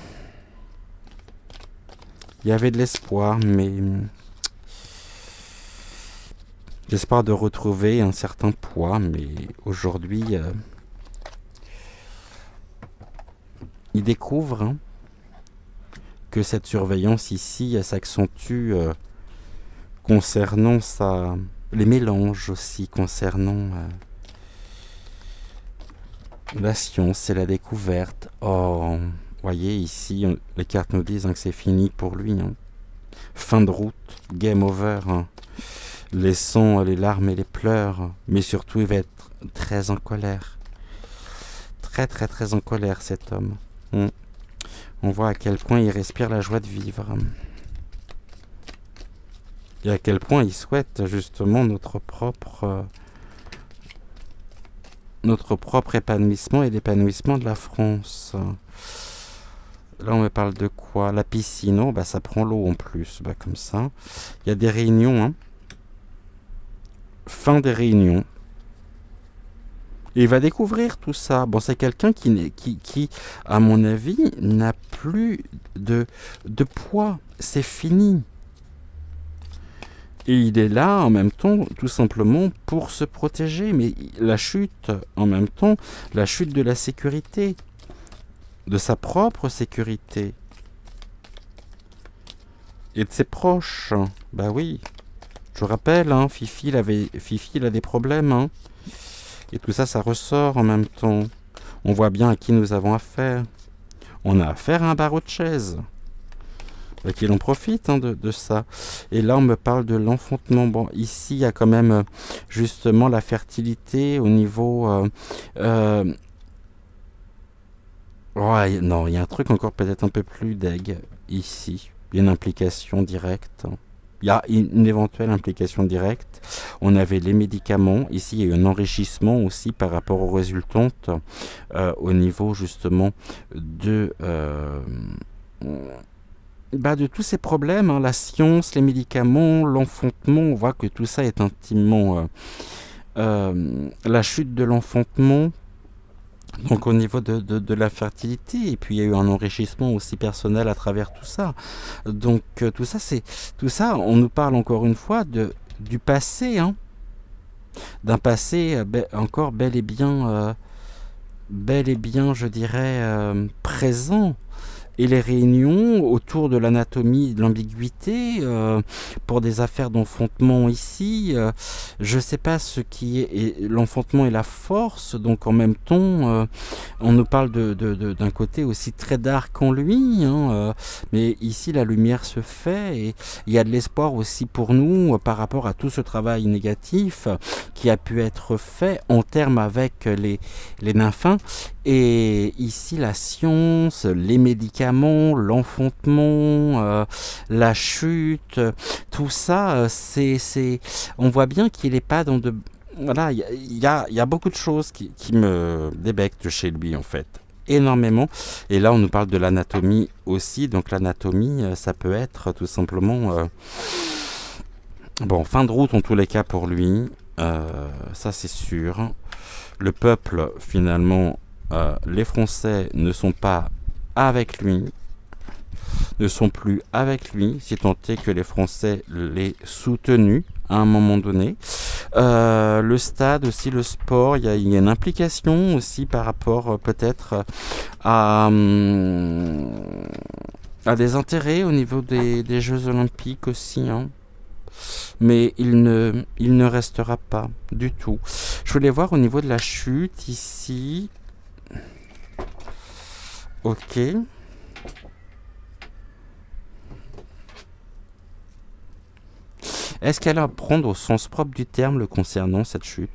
y avait de l'espoir, mais... J'espère de retrouver un certain poids, mais aujourd'hui, il découvre hein, que cette surveillance ici s'accentue concernant les mélanges aussi, concernant la science et la découverte. Oh, voyez ici, les cartes nous disent hein, que c'est fini pour lui. Hein. Fin de route, game over. Hein. Laissons les larmes et les pleurs, mais surtout il va être très en colère. Très très très en colère cet homme. On voit à quel point il respire la joie de vivre. Et à quel point il souhaite justement notre propre épanouissement et l'épanouissement de la France. Là on me parle de quoi? La piscine, oh, bah, ça prend l'eau en plus, bah, comme ça. Il y a des réunions, hein. Fin des réunions. Et il va découvrir tout ça. Bon, c'est quelqu'un qui, à mon avis, n'a plus de poids. C'est fini. Et il est là, en même temps, tout simplement, pour se protéger. Mais la chute, en même temps, la chute de la sécurité. De sa propre sécurité. Et de ses proches. Bah oui. Je rappelle, hein, Fifi, il a des problèmes. Hein. Et tout ça, ça ressort en même temps. On voit bien à qui nous avons affaire. On a affaire à un barreau de chaise. Et qu'il en profite hein, de ça. Et là, on me parle de l'enfantement. Bon, ici, il y a quand même justement la fertilité au niveau... Ouais, non, il y a un truc encore peut-être un peu plus deg ici. Il y a une implication directe. Il y a une éventuelle implication directe. On avait les médicaments. Ici, il y a eu un enrichissement aussi par rapport aux résultantes au niveau justement de de tous ces problèmes, hein, la science, les médicaments, l'enfantement. On voit que tout ça est intimement... la chute de l'enfantement, donc au niveau de la fertilité, et puis il y a eu un enrichissement aussi personnel à travers tout ça. Donc tout ça, on nous parle encore une fois du passé, hein, d'un passé encore bel et bien, je dirais, présent. Et les réunions autour de l'anatomie de l'ambiguïté pour des affaires d'enfantement ici, je ne sais pas ce qui est l'enfantement et la force, donc en même temps on nous parle d'un côté aussi très dark en lui, hein, mais ici la lumière se fait et il y a de l'espoir aussi pour nous par rapport à tout ce travail négatif qui a pu être fait en termes avec les nymphins. Et ici, la science, les médicaments, l'enfantement, la chute, tout ça, on voit bien qu'il n'est pas dans de... Voilà, il y a beaucoup de choses qui me débectent chez lui, en fait. Énormément. Et là, on nous parle de l'anatomie aussi. Donc, l'anatomie, ça peut être tout simplement... Bon, fin de route en tous les cas pour lui. Ça, c'est sûr. Le peuple, finalement... les Français ne sont pas avec lui, ne sont plus avec lui, si tant est que les Français l'aient soutenu à un moment donné. Le stade aussi, le sport, il y a une implication aussi par rapport peut-être à des intérêts au niveau des Jeux Olympiques aussi, hein. Mais il ne restera pas du tout. Je voulais voir au niveau de la chute ici. Ok. Est-ce qu'elle a à prendre au sens propre du terme le concernant, cette chute?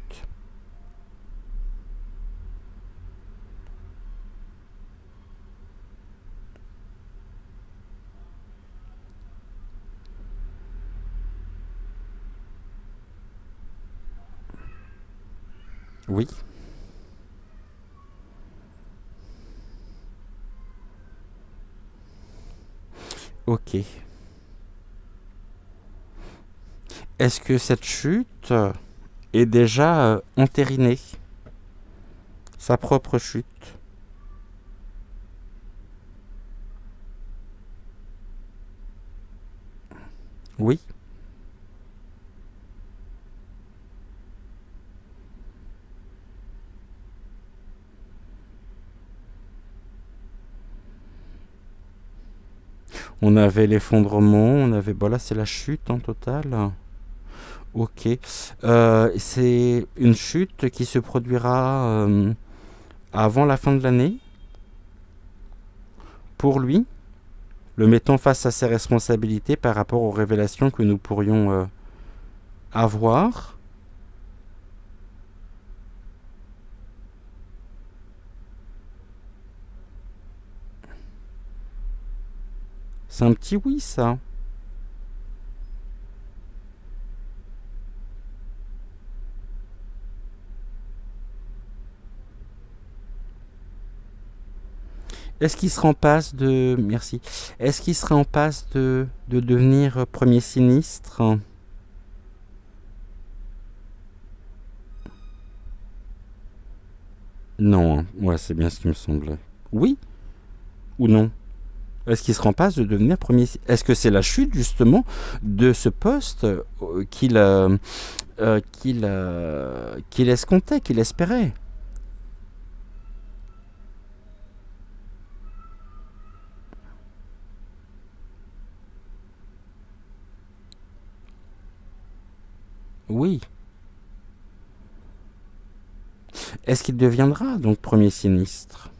Oui. Ok. Est-ce que cette chute est déjà entérinée? Sa propre chute? Oui. On avait l'effondrement, on avait... Bon là c'est la chute en total. Ok. C'est une chute qui se produira avant la fin de l'année pour lui, le mettant face à ses responsabilités par rapport aux révélations que nous pourrions avoir. C'est un petit oui, ça. Est-ce qu'il sera en passe de... Merci. Est-ce qu'il sera en passe de devenir premier sinistre? Non, hein. Ouais, c'est bien ce qui me semblait. Oui ou non? Est-ce qu'il sera en passe de devenir premier sinistre? Est-ce que c'est la chute, justement, de ce poste qu'il escomptait, qu'il espérait? Oui. Est-ce qu'il deviendra donc premier sinistre?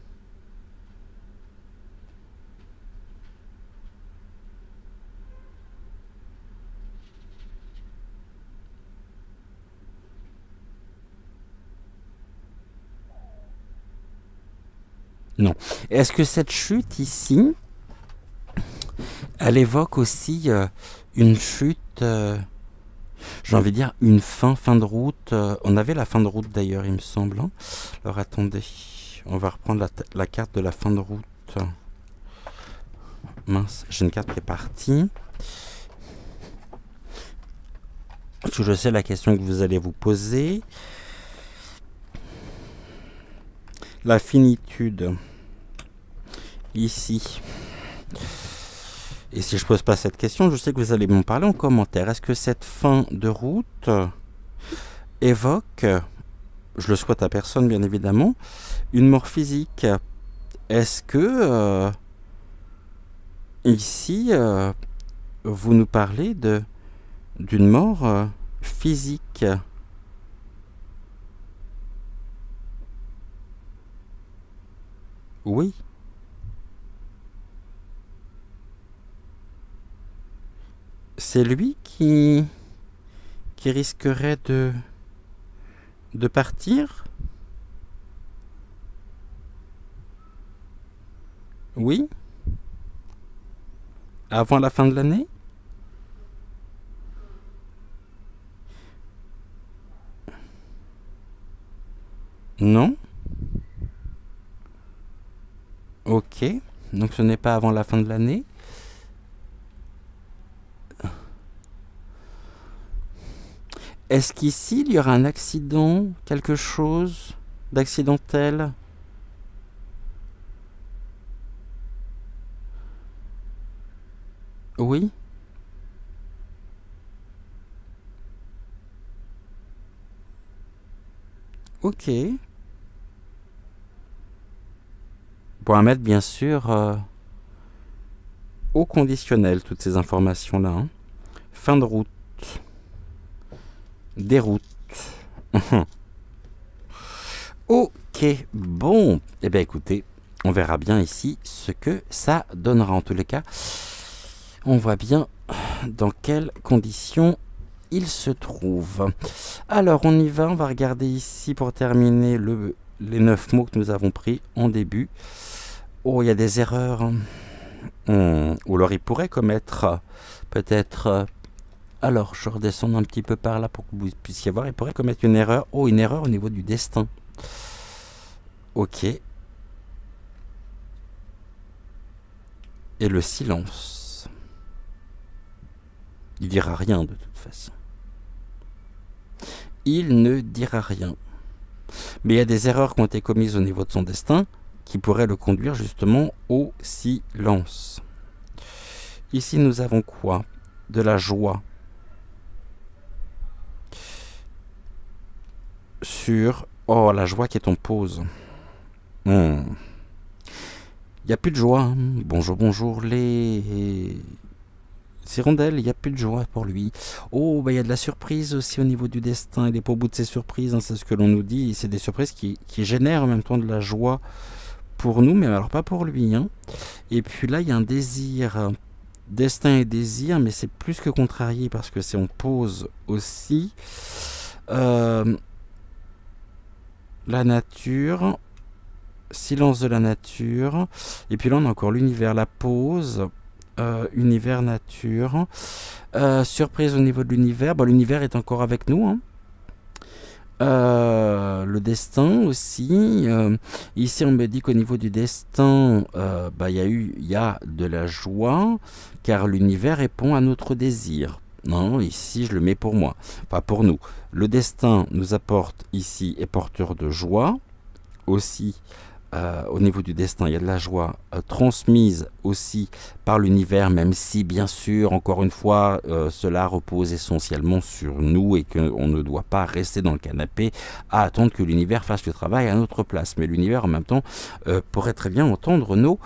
Non. Est-ce que cette chute ici, elle évoque aussi une chute, j'ai envie de dire une fin de route. On avait la fin de route d'ailleurs, il me semble, hein. Alors attendez, on va reprendre la carte de la fin de route. mince, j'ai une carte qui est partie. Parce que je sais la question que vous allez vous poser. La finitude. Ici. Et si je pose pas cette question, je sais que vous allez m'en parler en commentaire. Est-ce que cette fin de route évoque, je le souhaite à personne bien évidemment, une mort physique? Est-ce que ici vous nous parlez d'une mort physique? Oui. C'est lui qui risquerait de partir? Oui? Avant la fin de l'année? Non? Ok. Donc ce n'est pas avant la fin de l'année. Est-ce qu'ici, il y aura un accident, quelque chose d'accidentel? Oui? Ok. Pour un mettre, bien sûr, au conditionnel, toutes ces informations-là. Hein. Fin de route. Déroute. Ok, bon. Eh bien, écoutez, on verra bien ici ce que ça donnera. En tous les cas, on voit bien dans quelles conditions il se trouve. Alors, on y va. On va regarder ici pour terminer les 9 mots que nous avons pris en début. Oh, il y a des erreurs. Ou alors, il pourrait commettre peut-être... alors, je redescends un petit peu par là pour que vous puissiez voir. Il pourrait commettre une erreur. Oh, une erreur au niveau du destin. Ok. Et le silence. Il dira rien de toute façon. Il ne dira rien. Mais il y a des erreurs qui ont été commises au niveau de son destin qui pourraient le conduire justement au silence. Ici, nous avons quoi? De la joie. Sur... oh, la joie qui est en pause. Il n'y a plus de joie. Hein. Bonjour, bonjour les hirondelles, il n'y a plus de joie pour lui. Oh, bah il y a de la surprise aussi au niveau du destin. Il n'est pas au bout de ses surprises, hein, c'est ce que l'on nous dit. C'est des surprises qui génèrent en même temps de la joie pour nous, mais alors pas pour lui. Hein. Et puis là, il y a un désir. Destin et désir, mais c'est plus que contrarié parce que c'est en pause aussi. La nature... silence de la nature. Et puis là, on a encore l'univers, la pause, univers, nature. Surprise au niveau de l'univers. Bon, l'univers est encore avec nous. Hein. Le destin aussi. Ici, on me dit qu'au niveau du destin, il y a de la joie, car l'univers répond à notre désir. Non, ici, je le mets pour moi, pas pour nous. Le destin nous apporte ici, est porteur de joie. Aussi, au niveau du destin, il y a de la joie transmise aussi par l'univers, même si, bien sûr, encore une fois, cela repose essentiellement sur nous et qu'on ne doit pas rester dans le canapé à attendre que l'univers fasse le travail à notre place. Mais l'univers, en même temps, pourrait très bien entendre nos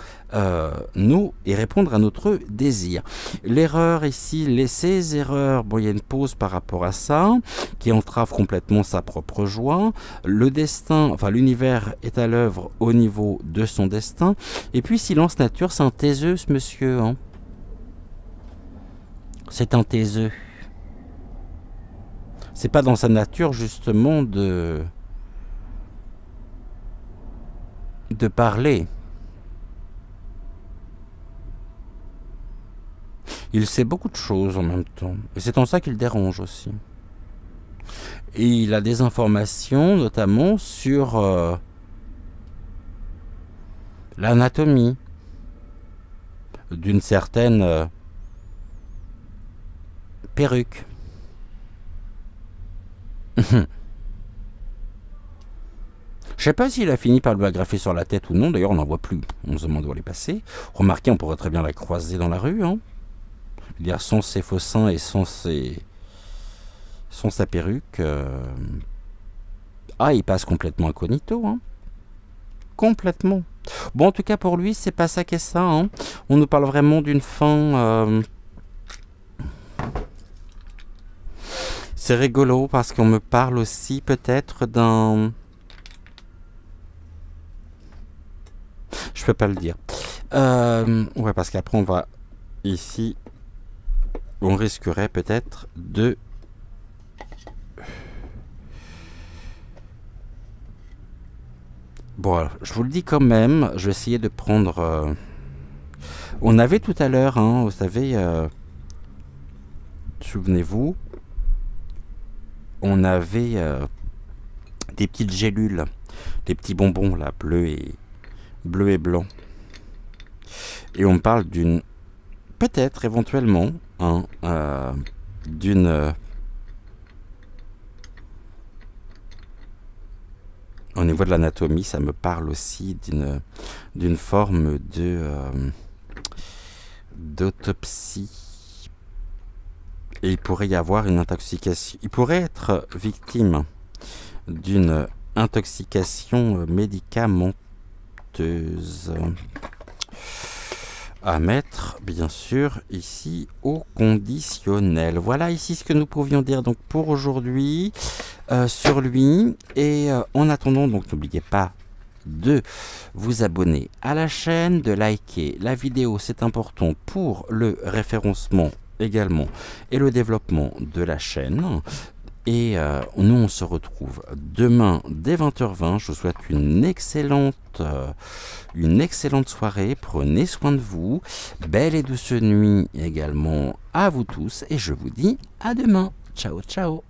et répondre à notre désir. L'erreur ici, ces erreurs, bon, il y a une pause par rapport à ça, qui entrave complètement sa propre joie. Le destin, enfin l'univers est à l'œuvre au niveau de son destin. Et puis silence nature, c'est un taiseux ce monsieur. Hein. C'est un taiseux. C'est pas dans sa nature justement de parler. Il sait beaucoup de choses en même temps. Et c'est en ça qu'il dérange aussi. Et il a des informations notamment sur l'anatomie. d'une certaine perruque. Je sais pas s'il a fini par lui agrafer sur la tête ou non, d'ailleurs on n'en voit plus, on se demande où elle est passée. Remarquez, on pourrait très bien la croiser dans la rue, hein. Il y a sans ses faux seins et sans sa perruque. Ah, il passe complètement incognito, hein. Complètement. Bon, en tout cas pour lui, c'est pas ça qu'est ça, hein. On nous parle vraiment d'une fin... C'est rigolo parce qu'on me parle aussi peut-être d'un... Je peux pas le dire. Ouais, parce qu'après on va ici... On risquerait peut-être de... Bon, alors, je vous le dis quand même, je vais essayer de prendre... On avait tout à l'heure, hein, vous savez... Souvenez-vous, on avait des petites gélules, des petits bonbons là, bleu et blanc. Et on parle d'une, peut-être éventuellement, hein, d'une, au niveau de l'anatomie, ça me parle aussi d'une forme d'autopsie. Et il pourrait y avoir une intoxication. Il pourrait être victime d'une intoxication médicamenteuse. À mettre, bien sûr, ici au conditionnel. Voilà ici ce que nous pouvions dire donc pour aujourd'hui sur lui. Et en attendant, donc n'oubliez pas de vous abonner à la chaîne, de liker la vidéo, c'est important pour le référencement également et le développement de la chaîne. Et nous on se retrouve demain dès 20h20. Je vous souhaite une excellente soirée, prenez soin de vous, belle et douce nuit également à vous tous et je vous dis à demain. Ciao ciao.